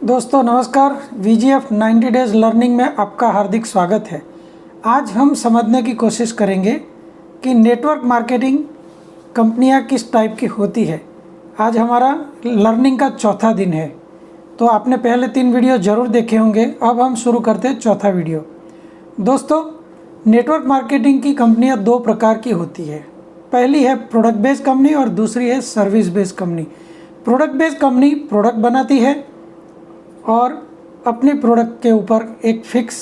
दोस्तों नमस्कार। VGF 90 days learning में आपका हार्दिक स्वागत है। आज हम समझने की कोशिश करेंगे कि नेटवर्क मार्केटिंग कंपनियां किस टाइप की होती है। आज हमारा लर्निंग का चौथा दिन है, तो आपने पहले 3 वीडियो ज़रूर देखे होंगे। अब हम शुरू करते हैं चौथा वीडियो। दोस्तों, नेटवर्क मार्केटिंग की कंपनियां 2 प्रकार की होती है। पहली है प्रोडक्ट बेस्ड कंपनी और दूसरी है service based company. Product based company product बनाती है और अपने प्रोडक्ट के ऊपर एक फिक्स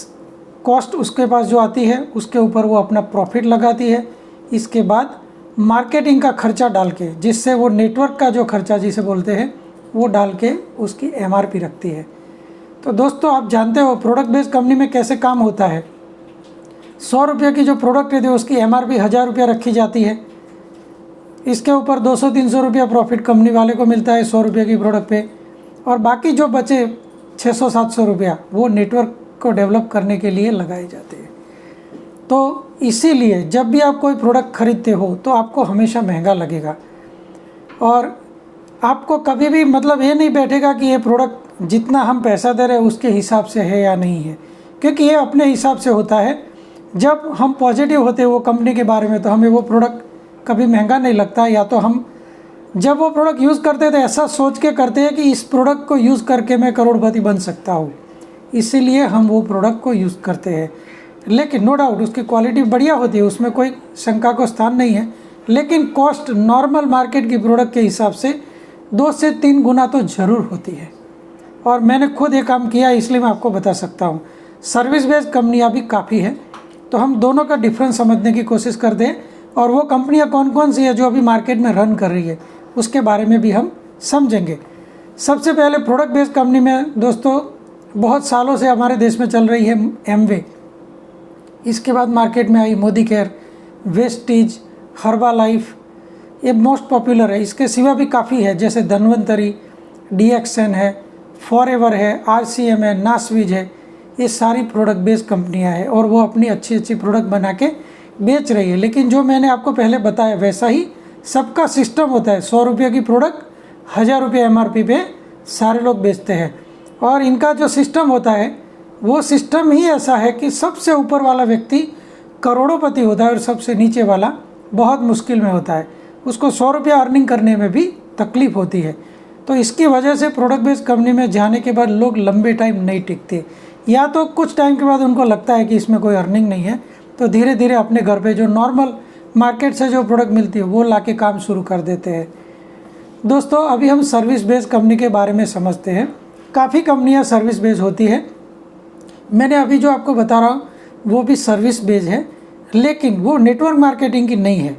कॉस्ट उसके पास जो आती है उसके ऊपर वो अपना प्रॉफिट लगाती है। इसके बाद मार्केटिंग का खर्चा डाल के, जिससे वो नेटवर्क का जो खर्चा जिसे बोलते हैं वो डाल के उसकी MRP रखती है। तो दोस्तों, आप जानते हो प्रोडक्ट बेस्ड कंपनी में कैसे काम होता है। 100 रुपये की जो प्रोडक्ट है उसकी MRP 1000 रुपया रखी जाती है। इसके ऊपर 200-300 रुपया प्रॉफिट कंपनी वाले को मिलता है 100 रुपये की प्रोडक्ट पे, और बाकी जो बचे 600-700 रुपया वो नेटवर्क को डेवलप करने के लिए लगाए जाते हैं। तो इसीलिए जब भी आप कोई प्रोडक्ट खरीदते हो तो आपको हमेशा महंगा लगेगा, और आपको कभी भी मतलब ये नहीं बैठेगा कि ये प्रोडक्ट जितना हम पैसा दे रहे हैं उसके हिसाब से है या नहीं है, क्योंकि ये अपने हिसाब से होता है। जब हम पॉजिटिव होते हैं वो कंपनी के बारे में तो हमें वो प्रोडक्ट कभी महंगा नहीं लगता, या तो हम जब वो प्रोडक्ट यूज़ करते हैं तो ऐसा सोच के करते हैं कि इस प्रोडक्ट को यूज़ करके मैं करोड़पति बन सकता हूँ, इसीलिए हम वो प्रोडक्ट को यूज़ करते हैं। लेकिन नो डाउट उसकी क्वालिटी बढ़िया होती है, उसमें कोई शंका को स्थान नहीं है, लेकिन कॉस्ट नॉर्मल मार्केट की प्रोडक्ट के हिसाब से 2 से 3 गुना तो ज़रूर होती है। और मैंने खुद ये काम किया, इसलिए मैं आपको बता सकता हूँ। सर्विस बेस्ड कंपनियाँ भी काफ़ी है, तो हम दोनों का डिफरेंस समझने की कोशिश करते हैं, और वो कंपनियाँ कौन कौन सी है जो अभी मार्केट में रन कर रही है उसके बारे में भी हम समझेंगे। सबसे पहले प्रोडक्ट बेस्ड कंपनी में दोस्तों बहुत सालों से हमारे देश में चल रही है एमवे। इसके बाद मार्केट में आई मोदी केयर, वेस्टीज, हर्बालाइफ, ये मोस्ट पॉपुलर है। इसके सिवा भी काफ़ी है, जैसे धन्वंतरी, DXN है, फॉरएवर है, RCM है, नासवीज है। ये सारी प्रोडक्ट बेस्ड कंपनियां हैं और वो अपनी अच्छी अच्छी प्रोडक्ट बना के बेच रही है। लेकिन जो मैंने आपको पहले बताया वैसा ही सबका सिस्टम होता है। 100 रुपये की प्रोडक्ट 1000 रुपये MRP पे सारे लोग बेचते हैं, और इनका जो सिस्टम होता है वो सिस्टम ही ऐसा है कि सबसे ऊपर वाला व्यक्ति करोड़ोंपति होता है और सबसे नीचे वाला बहुत मुश्किल में होता है। उसको 100 रुपया अर्निंग करने में भी तकलीफ होती है। तो इसकी वजह से प्रोडक्ट बेस्ड कंपनी में जाने के बाद लोग लंबे टाइम नहीं टिकते, या तो कुछ टाइम के बाद उनको लगता है कि इसमें कोई अर्निंग नहीं है, तो धीरे धीरे अपने घर पे जो नॉर्मल मार्केट से जो प्रोडक्ट मिलती है वो लाके काम शुरू कर देते हैं। दोस्तों, अभी हम सर्विस बेस्ड कंपनी के बारे में समझते हैं। काफ़ी कंपनियां सर्विस बेस्ड होती है। मैंने अभी जो आपको बता रहा हूँ वो भी सर्विस बेस्ड है, लेकिन वो नेटवर्क मार्केटिंग की नहीं है।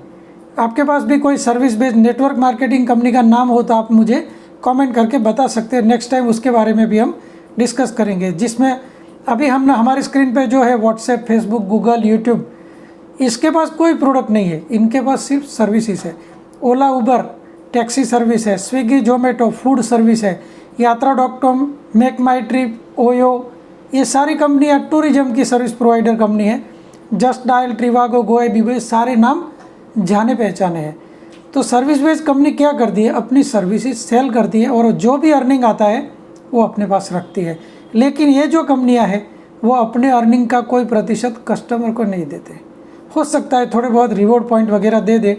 आपके पास भी कोई service based network marketing company का नाम हो तो आप मुझे कमेंट करके बता सकते हैं। नेक्स्ट टाइम उसके बारे में भी हम डिस्कस करेंगे, जिसमें अभी हम हमारी स्क्रीन पे जो है व्हाट्सएप, फेसबुक, गूगल, यूट्यूब, इसके पास कोई प्रोडक्ट नहीं है, इनके पास सिर्फ सर्विसेज है। ओला, उबर टैक्सी सर्विस है, स्विगी, जोमेटो फूड सर्विस है, यात्रा.com, मेक माई ट्रिप, ओयो, ये सारी कंपनियाँ टूरिज्म की सर्विस प्रोवाइडर कंपनी है। जस्ट डायल, ट्रिवागो, गोए, बीबो, सारे नाम जाने पहचाने हैं। तो सर्विस बेस्ड कंपनी क्या करती है, अपनी सर्विसेज सेल करती है और जो भी अर्निंग आता है वो अपने पास रखती है। लेकिन ये जो कंपनियां हैं वो अपने अर्निंग का कोई प्रतिशत कस्टमर को नहीं देते। हो सकता है थोड़े बहुत रिवॉर्ड पॉइंट वगैरह दे दे,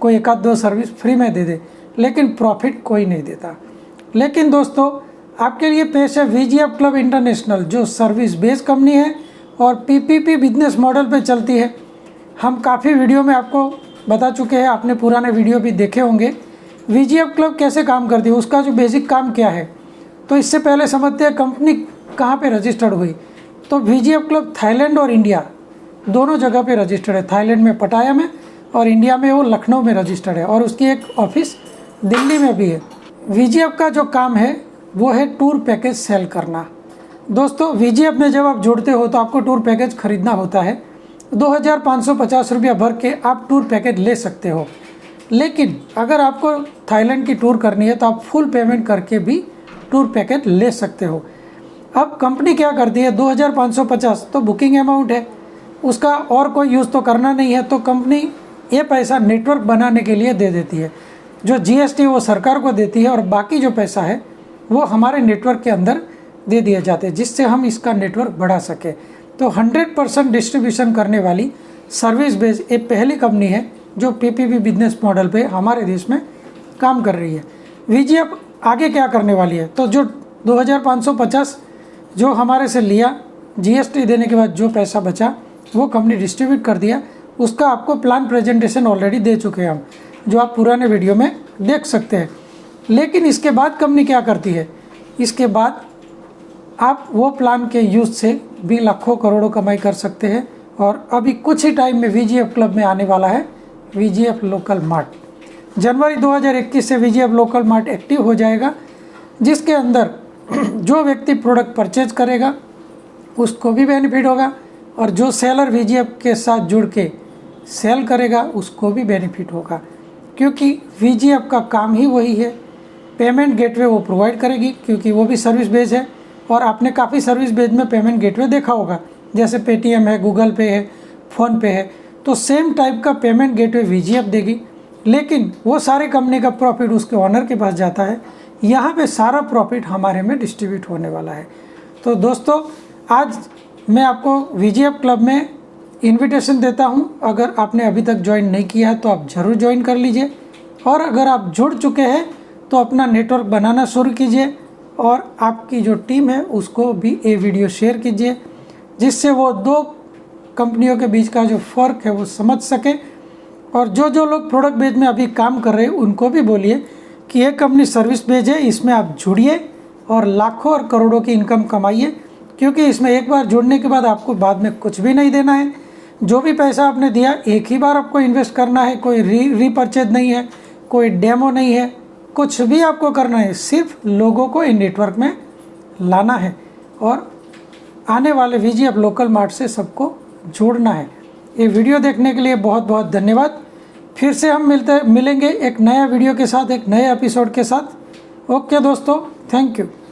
कोई 1-2 सर्विस फ्री में दे दे, लेकिन प्रॉफिट कोई नहीं देता। लेकिन दोस्तों, आपके लिए पेश है VGF क्लब इंटरनेशनल, जो सर्विस बेस्ड कंपनी है और PPP बिजनेस मॉडल पे चलती है। हम काफ़ी वीडियो में आपको बता चुके हैं, आपने पुराने वीडियो भी देखे होंगे। VGF क्लब कैसे काम करती है, उसका जो बेसिक काम क्या है, तो इससे पहले समझते हैं कंपनी कहाँ पे रजिस्टर्ड हुई। तो VGF क्लब थाईलैंड और इंडिया दोनों जगह पे रजिस्टर्ड है। थाईलैंड में पटाया में और इंडिया में वो लखनऊ में रजिस्टर्ड है, और उसकी एक ऑफिस दिल्ली में भी है। VGF का जो काम है वो है टूर पैकेज सेल करना। दोस्तों, VGF में जब आप जुड़ते हो तो आपको टूर पैकेज खरीदना होता है। 2550 रुपया भर के आप टूर पैकेज ले सकते हो। लेकिन अगर आपको थाईलैंड की टूर करनी है तो आप फुल पेमेंट करके भी टूर पैकेज ले सकते हो। अब कंपनी क्या करती है, 2550 तो बुकिंग अमाउंट है, उसका और कोई यूज़ तो करना नहीं है, तो कंपनी ये पैसा नेटवर्क बनाने के लिए दे देती है। जो GST वो सरकार को देती है, और बाकी जो पैसा है वो हमारे नेटवर्क के अंदर दे दिए जाते हैं, जिससे हम इसका नेटवर्क बढ़ा सकें। तो 100% डिस्ट्रीब्यूशन करने वाली सर्विस बेस्ड एक पहली कंपनी है जो पीपीपी बिजनेस मॉडल पे हमारे देश में काम कर रही है। वीजीएफ आगे क्या करने वाली है, तो जो 2550 जो हमारे से लिया, जीएसटी देने के बाद जो पैसा बचा वो कंपनी डिस्ट्रीब्यूट कर दिया, उसका आपको प्लान प्रेजेंटेशन ऑलरेडी दे चुके हैं हम, जो आप पुराने वीडियो में देख सकते हैं। लेकिन इसके बाद कंपनी क्या करती है, इसके बाद आप वो प्लान के यूज़ से भी लाखों करोड़ों कमाई कर सकते हैं। और अभी कुछ ही टाइम में वीजीएफ क्लब में आने वाला है वीजीएफ लोकल मार्ट। जनवरी 2021 से वीजीएफ लोकल मार्ट एक्टिव हो जाएगा, जिसके अंदर जो व्यक्ति प्रोडक्ट परचेज करेगा उसको भी बेनिफिट होगा, और जो सेलर वीजीएफ के साथ जुड़ के सेल करेगा उसको भी बेनिफिट होगा, क्योंकि वीजीएफ का काम ही वही है। पेमेंट गेटवे वो प्रोवाइड करेगी, क्योंकि वो भी सर्विस बेस्ड है। और आपने काफ़ी सर्विस बेस्ड में पेमेंट गेटवे देखा होगा, जैसे पेटीएम है, गूगल पे है, फ़ोनपे है, तो सेम टाइप का पेमेंट गेटवे वीजीएफ देगी। लेकिन वो सारे कंपनी का प्रॉफिट उसके ऑनर के पास जाता है, यहाँ पे सारा प्रॉफिट हमारे में डिस्ट्रीब्यूट होने वाला है। तो दोस्तों, आज मैं आपको वीजीएफ क्लब में इनविटेशन देता हूँ। अगर आपने अभी तक ज्वाइन नहीं किया है तो आप ज़रूर ज्वाइन कर लीजिए, और अगर आप जुड़ चुके हैं तो अपना नेटवर्क बनाना शुरू कीजिए, और आपकी जो टीम है उसको भी ये वीडियो शेयर कीजिए, जिससे वो दो कंपनियों के बीच का जो फ़र्क है वो समझ सके। और जो लोग प्रोडक्ट बेस्ड में अभी काम कर रहे हैं उनको भी बोलिए कि ये कंपनी सर्विस बेस्ड है, इसमें आप जुड़िए और लाखों और करोड़ों की इनकम कमाइए, क्योंकि इसमें एक बार जुड़ने के बाद आपको बाद में कुछ भी नहीं देना है। जो भी पैसा आपने दिया एक ही बार आपको इन्वेस्ट करना है, कोई रीपरचेज नहीं है, कोई डेमो नहीं है, कुछ भी आपको करना है, सिर्फ लोगों को इन नेटवर्क में लाना है और आने वाले वीजीएफ लोकल मार्ट से सबको जोड़ना है। ये वीडियो देखने के लिए बहुत बहुत धन्यवाद। फिर से हम मिलेंगे एक नया वीडियो के साथ, एक नए एपिसोड के साथ। ओके दोस्तों, थैंक यू।